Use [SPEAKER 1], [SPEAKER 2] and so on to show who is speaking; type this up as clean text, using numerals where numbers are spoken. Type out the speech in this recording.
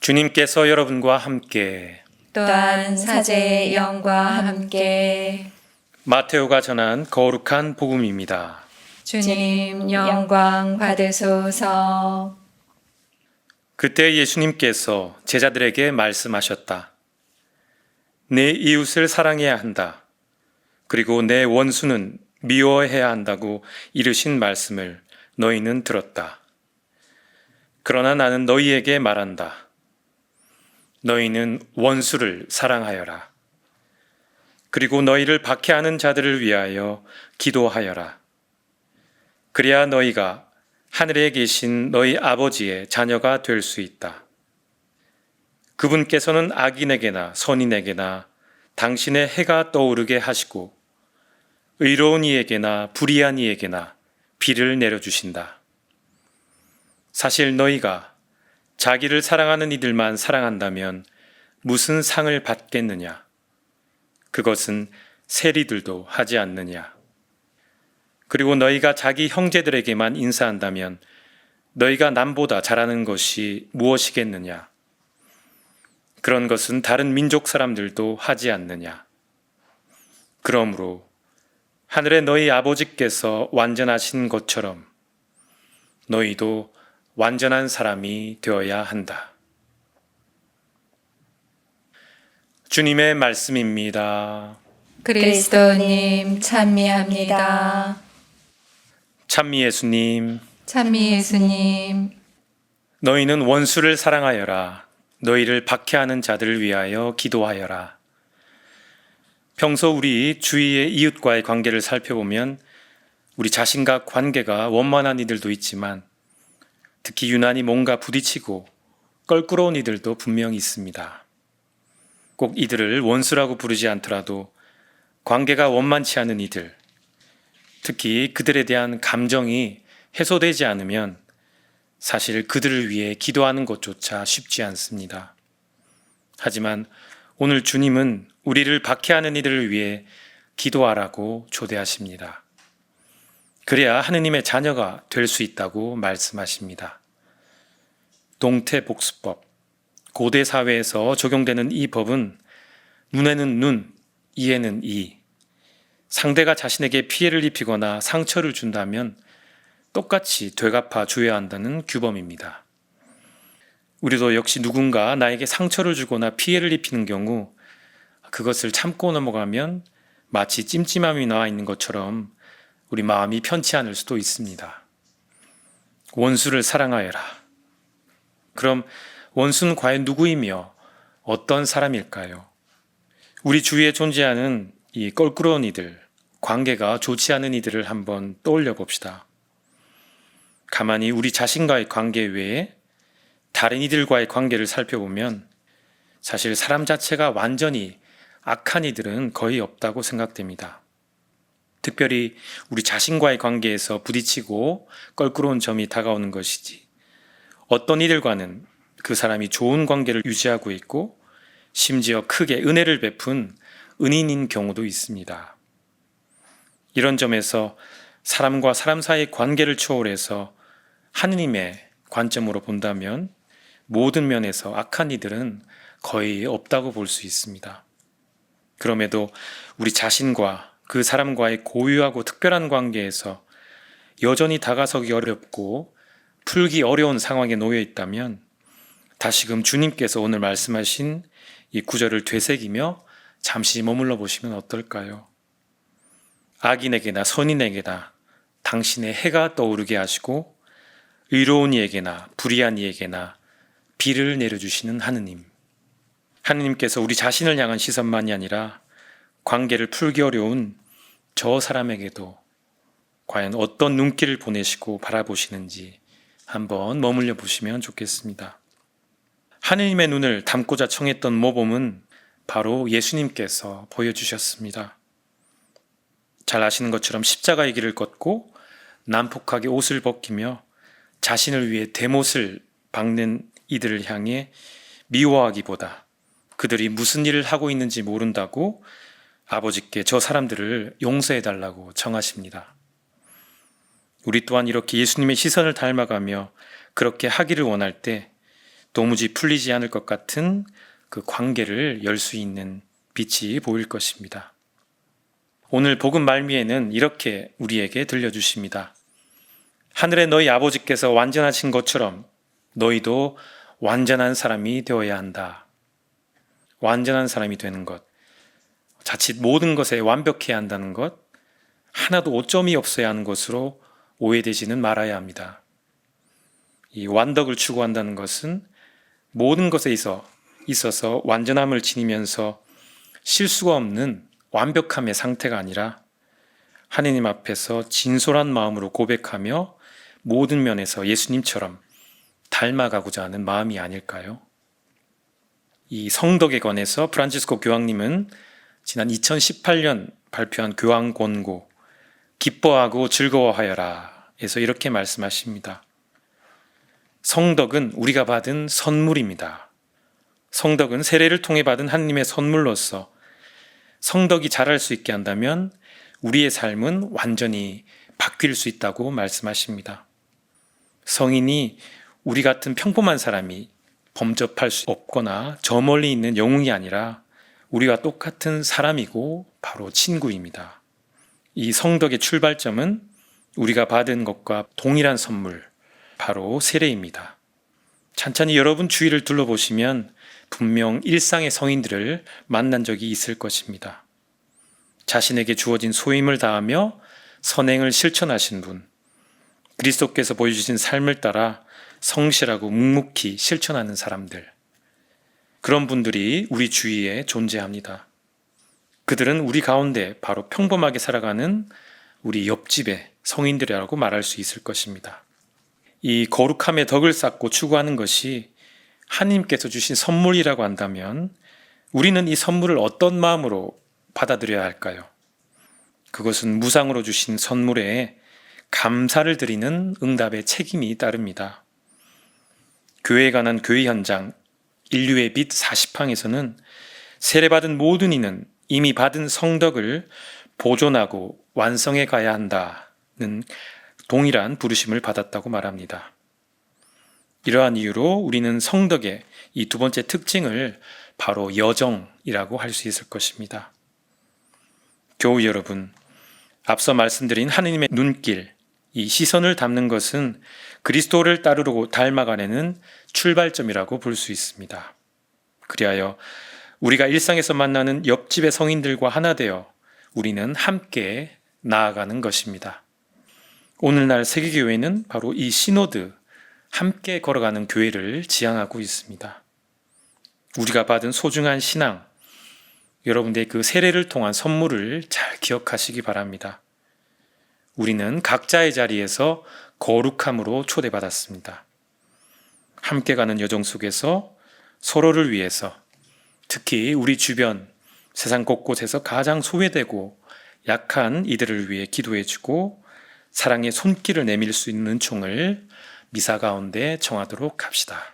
[SPEAKER 1] 주님께서 여러분과 함께
[SPEAKER 2] 또한 사제의 영과 함께
[SPEAKER 1] 마테오가 전한 거룩한 복음입니다.
[SPEAKER 2] 주님 영광 받으소서.
[SPEAKER 1] 그때 예수님께서 제자들에게 말씀하셨다. 내 이웃을 사랑해야 한다. 그리고 내 원수는 미워해야 한다고 이르신 말씀을 너희는 들었다. 그러나 나는 너희에게 말한다. 너희는 원수를 사랑하여라. 그리고 너희를 박해하는 자들을 위하여 기도하여라. 그래야 너희가 하늘에 계신 너희 아버지의 자녀가 될 수 있다. 그분께서는 악인에게나 선인에게나 당신의 해가 떠오르게 하시고 의로운 이에게나 불의한 이에게나 비를 내려주신다. 사실 너희가 자기를 사랑하는 이들만 사랑한다면 무슨 상을 받겠느냐? 그것은 세리들도 하지 않느냐? 그리고 너희가 자기 형제들에게만 인사한다면 너희가 남보다 잘하는 것이 무엇이겠느냐? 그런 것은 다른 민족 사람들도 하지 않느냐? 그러므로 하늘의 너희 아버지께서 완전하신 것처럼 너희도 완전한 사람이 되어야 한다. 주님의 말씀입니다.
[SPEAKER 2] 그리스도님 찬미합니다.
[SPEAKER 1] 찬미 예수님,
[SPEAKER 2] 찬미 예수님.
[SPEAKER 1] 너희는 원수를 사랑하여라. 너희를 박해하는 자들을 위하여 기도하여라. 평소 우리 주위의 이웃과의 관계를 살펴보면 우리 자신과 관계가 원만한 이들도 있지만 특히 유난히 뭔가 부딪히고 껄끄러운 이들도 분명히 있습니다. 꼭 이들을 원수라고 부르지 않더라도 관계가 원만치 않은 이들, 특히 그들에 대한 감정이 해소되지 않으면 사실 그들을 위해 기도하는 것조차 쉽지 않습니다. 하지만 오늘 주님은 우리를 박해하는 이들을 위해 기도하라고 초대하십니다. 그래야 하느님의 자녀가 될 수 있다고 말씀하십니다. 동태복수법, 고대 사회에서 적용되는 이 법은 눈에는 눈, 이에는 이, 상대가 자신에게 피해를 입히거나 상처를 준다면 똑같이 되갚아 줘야 한다는 규범입니다. 우리도 역시 누군가 나에게 상처를 주거나 피해를 입히는 경우 그것을 참고 넘어가면 마치 찜찜함이 나와 있는 것처럼 우리 마음이 편치 않을 수도 있습니다. 원수를 사랑하여라. 그럼 원수는 과연 누구이며 어떤 사람일까요? 우리 주위에 존재하는 이 껄끄러운 이들, 관계가 좋지 않은 이들을 한번 떠올려 봅시다. 가만히 우리 자신과의 관계 외에 다른 이들과의 관계를 살펴보면 사실 사람 자체가 완전히 악한 이들은 거의 없다고 생각됩니다. 특별히 우리 자신과의 관계에서 부딪히고 껄끄러운 점이 다가오는 것이지 어떤 이들과는 그 사람이 좋은 관계를 유지하고 있고 심지어 크게 은혜를 베푼 은인인 경우도 있습니다. 이런 점에서 사람과 사람 사이의 관계를 초월해서 하느님의 관점으로 본다면 모든 면에서 악한 이들은 거의 없다고 볼 수 있습니다. 그럼에도 우리 자신과 그 사람과의 고유하고 특별한 관계에서 여전히 다가서기 어렵고 풀기 어려운 상황에 놓여 있다면 다시금 주님께서 오늘 말씀하신 이 구절을 되새기며 잠시 머물러 보시면 어떨까요? 악인에게나 선인에게나 당신의 해가 떠오르게 하시고 의로운 이에게나 불의한 이에게나 비를 내려주시는 하느님. 하느님께서 우리 자신을 향한 시선만이 아니라 관계를 풀기 어려운 저 사람에게도 과연 어떤 눈길을 보내시고 바라보시는지 한번 머물러 보시면 좋겠습니다. 하느님의 눈을 담고자 청했던 모범은 바로 예수님께서 보여주셨습니다. 잘 아시는 것처럼 십자가의 길을 걷고 난폭하게 옷을 벗기며 자신을 위해 대못을 박는 이들을 향해 미워하기보다 그들이 무슨 일을 하고 있는지 모른다고 아버지께 저 사람들을 용서해달라고 청하십니다. 우리 또한 이렇게 예수님의 시선을 닮아가며 그렇게 하기를 원할 때 도무지 풀리지 않을 것 같은 그 관계를 열 수 있는 빛이 보일 것입니다. 오늘 복음 말미에는 이렇게 우리에게 들려주십니다. 하늘의 너희 아버지께서 완전하신 것처럼 너희도 완전한 사람이 되어야 한다. 완전한 사람이 되는 것, 자칫 모든 것에 완벽해야 한다는 것, 하나도 오점이 없어야 하는 것으로 오해되지는 말아야 합니다. 이 완덕을 추구한다는 것은 모든 것에 있어서 완전함을 지니면서 실수가 없는 완벽함의 상태가 아니라 하느님 앞에서 진솔한 마음으로 고백하며 모든 면에서 예수님처럼 닮아가고자 하는 마음이 아닐까요? 이 성덕에 관해서 프란치스코 교황님은 지난 2018년 발표한 교황 권고 기뻐하고 즐거워하여라 에서 이렇게 말씀하십니다. 성덕은 우리가 받은 선물입니다. 성덕은 세례를 통해 받은 하느님의 선물로서 성덕이 자랄 수 있게 한다면 우리의 삶은 완전히 바뀔 수 있다고 말씀하십니다. 성인이 우리 같은 평범한 사람이 범접할 수 없거나 저 멀리 있는 영웅이 아니라 우리와 똑같은 사람이고 바로 친구입니다. 이 성덕의 출발점은 우리가 받은 것과 동일한 선물, 바로 세례입니다. 찬찬히 여러분 주위를 둘러보시면 분명 일상의 성인들을 만난 적이 있을 것입니다. 자신에게 주어진 소임을 다하며 선행을 실천하신 분, 그리스도께서 보여주신 삶을 따라 성실하고 묵묵히 실천하는 사람들, 그런 분들이 우리 주위에 존재합니다. 그들은 우리 가운데 바로 평범하게 살아가는 우리 옆집의 성인들이라고 말할 수 있을 것입니다. 이 거룩함의 덕을 쌓고 추구하는 것이 하나님께서 주신 선물이라고 한다면 우리는 이 선물을 어떤 마음으로 받아들여야 할까요? 그것은 무상으로 주신 선물에 감사를 드리는 응답의 책임이 따릅니다. 교회에 관한 교회 현장 인류의 빛 40항에서는 세례받은 모든 이는 이미 받은 성덕을 보존하고 완성해 가야 한다는 동일한 부르심을 받았다고 말합니다. 이러한 이유로 우리는 성덕의 이 두 번째 특징을 바로 여정이라고 할 수 있을 것입니다. 교우 여러분, 앞서 말씀드린 하느님의 눈길, 이 시선을 담는 것은 그리스도를 따르고 닮아가는 출발점이라고 볼 수 있습니다. 그리하여 우리가 일상에서 만나는 옆집의 성인들과 하나 되어 우리는 함께 나아가는 것입니다. 오늘날 세계교회는 바로 이 시노드, 함께 걸어가는 교회를 지향하고 있습니다. 우리가 받은 소중한 신앙, 여러분들의 그 세례를 통한 선물을 잘 기억하시기 바랍니다. 우리는 각자의 자리에서 거룩함으로 초대받았습니다. 함께 가는 여정 속에서 서로를 위해서, 특히 우리 주변 세상 곳곳에서 가장 소외되고 약한 이들을 위해 기도해주고 사랑의 손길을 내밀 수 있는 총을 미사 가운데 정하도록 합시다.